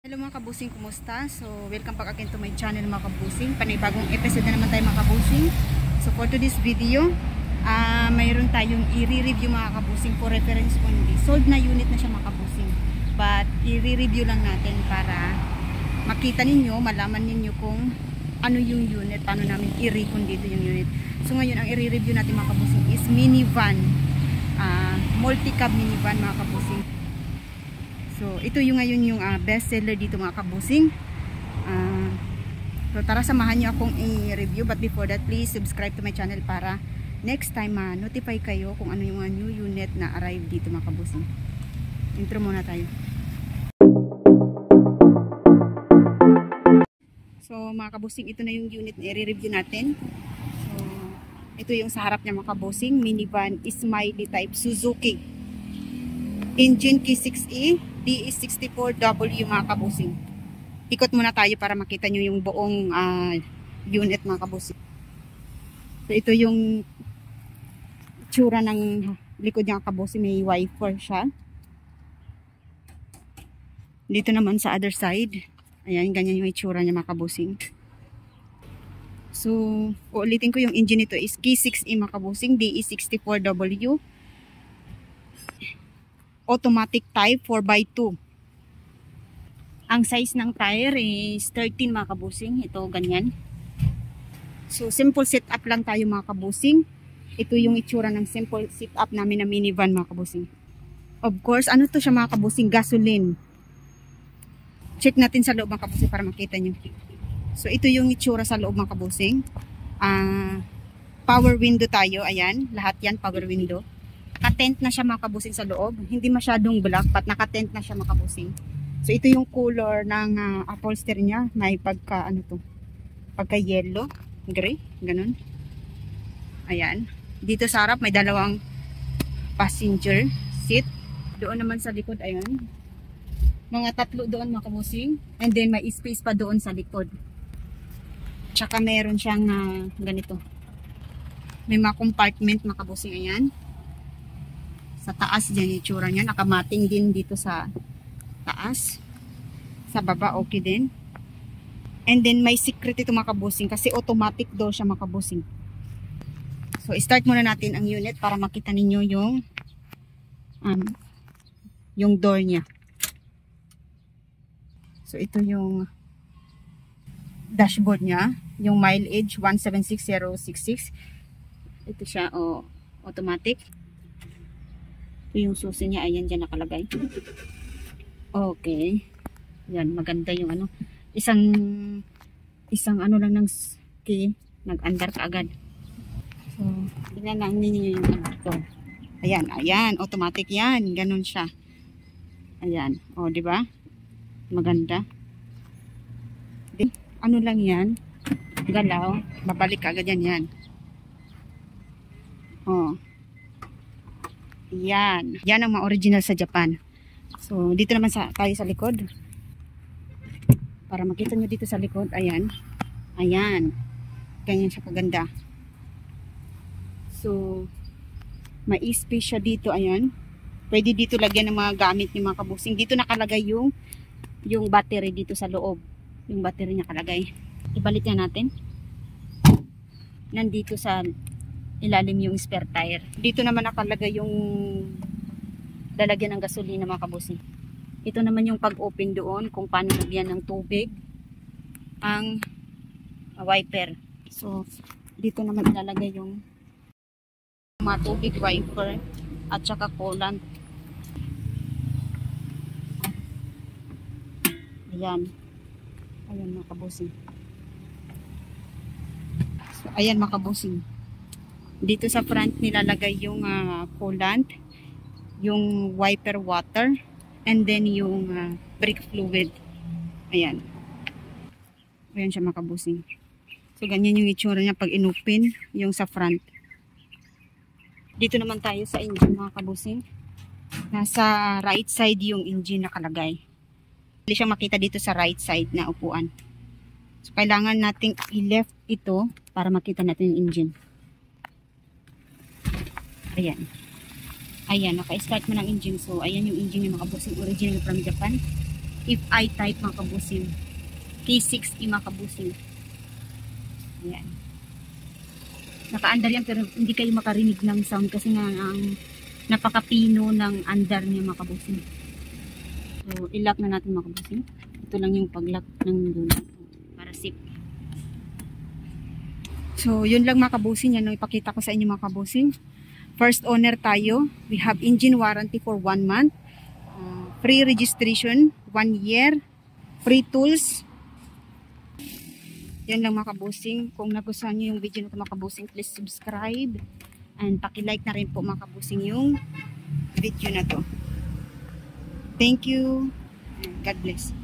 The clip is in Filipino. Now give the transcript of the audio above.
Hello mga kabusing, kumusta? So, welcome back again to my channel mga kabusing. Panibagong episode na naman tayo mga kabusing. So, for today's video, mayroon tayong i-review mga kabusing for reference only. Sold na unit na siya mga kabusing. But, i-review lang natin para makita ninyo, malaman ninyo kung ano yung unit, paano namin i-recon dito yung unit. So, ngayon, ang i-review natin mga kabusing is minivan. Multi-cab minivan mga kabusing. So, ito yung ngayon yung best seller dito mga kabusing. So, tara samahan nyo akong i-review. But before that, please subscribe to my channel para next time notify kayo kung ano yung mga new unit na arrive dito mga kabusing. Intro muna tayo. So, mga kabusing, ito na yung unit na i-review natin. So, ito yung sa harap niya mga kabusing. Minivan Smiley type Suzuki. Engine K6E DE64W mga kabusing. Ikot muna tayo para makita nyo yung buong unit mga kabusing. So ito yung tsura ng likod niya kabusing. May wiper siya. Dito naman sa other side, ayan, ganyan yung itsura niya mga kabusing. So uulitin ko, yung engine nito is K6E mga kabusing, DE64W, automatic type 4x2. Ang size ng tire is 13 mga kabusing. Ito ganyan. So simple setup lang tayo mga kabusing. Ito yung itsura ng simple setup namin na minivan mga kabusing. Of course, ano to siya mga kabusing? Gasoline. Check natin sa loob mga kabusing para makita nyo. So ito yung itsura sa loob mga kabusing. Power window tayo. Ayan, lahat yan power window. Naka-tent na siya mga kabusing sa loob. Hindi masyadong black, but naka-tent na siya mga kabusing. So ito yung color ng upholstery niya. May pagka pagka yellow, gray, ganun. Ayan. Dito sa harap may dalawang passenger seat. Doon naman sa likod, ayan. Mga tatlo doon mga kabusing. And then may space pa doon sa likod. Tsaka meron siyang ganito. May mga compartment mga kabusing, ayan. Sa taas dyan yung tsura niya. Nakamating din dito sa taas. Sa baba okay din. And then may secret ito mga kabusing kasi automatic daw siya mga kabusing. So start muna natin ang unit para makita ninyo yung door niya. So ito yung dashboard niya. Yung mileage 176066. Ito siya automatic. Ito yung susi niya, ayan dyan nakalagay. Okay. Yan, maganda yung isang ano lang ng key, nag-andar ka agad. So, tingnan lang ninyo yung ito. Ayan, ayan, automatic yan, ganun siya. Ayan, di ba? Maganda. Ano lang yan? Galaw, babalik agad yan. Yan. Yan ang mga original sa Japan. So, dito naman tayo sa likod. Para makita nyo dito sa likod. Ayan. Ayan. Ganyan siya kaganda. So, may space siya dito. Ayan. Pwede dito lagyan ng mga gamit ni mga kabusing. Dito nakalagay yung battery dito sa loob. Yung battery niya nakalagay. Ibalik na natin. Nandito sa ilalim yung spare tire. Dito naman nakalagay yung lalagyan ng gasolina mga kabusing. Ito naman yung pag-open doon kung paano lagyan ng tubig ang wiper. So, dito naman ilalagay yung mga tubig, wiper at saka coolant. Ayan. Ayan mga kabusing. So, ayan mga kabusing. Dito sa front nilalagay yung coolant, yung wiper water, and then yung brake fluid. Ayan. Ayan siya mga kabusing. So ganyan yung itsura niya pag inopen yung sa front. Dito naman tayo sa engine mga kabusing. Nasa right side yung engine nakalagay. Hindi siya makita dito sa right side na upuan. So kailangan nating i-left ito para makita natin yung engine. Ayan. Ayan, naka-start mo ng engine. So, ayan yung engine yung mga kabusing original from Japan. if I type mga kabusing. K6E mga kabusing. Ayan. Naka-under yan pero hindi kayo makarinig ng sound kasi nga ang napakapino ng under niya mga kabusing. So, ilock na natin mga kabusing. Ito lang yung pag-lock ng doon para safe. So, yun lang mga kabusing. Yan ang ipakita ko sa inyo mga kabusing. First owner tayo. We have engine warranty for 1 month. Free registration, 1 year. Free tools. Yan lang mga kabusing. Kung nagustuhan nyo yung video na ito mga kabusing, please subscribe. And paki-like na rin po mga kabusing yung video na to. Thank you. God bless.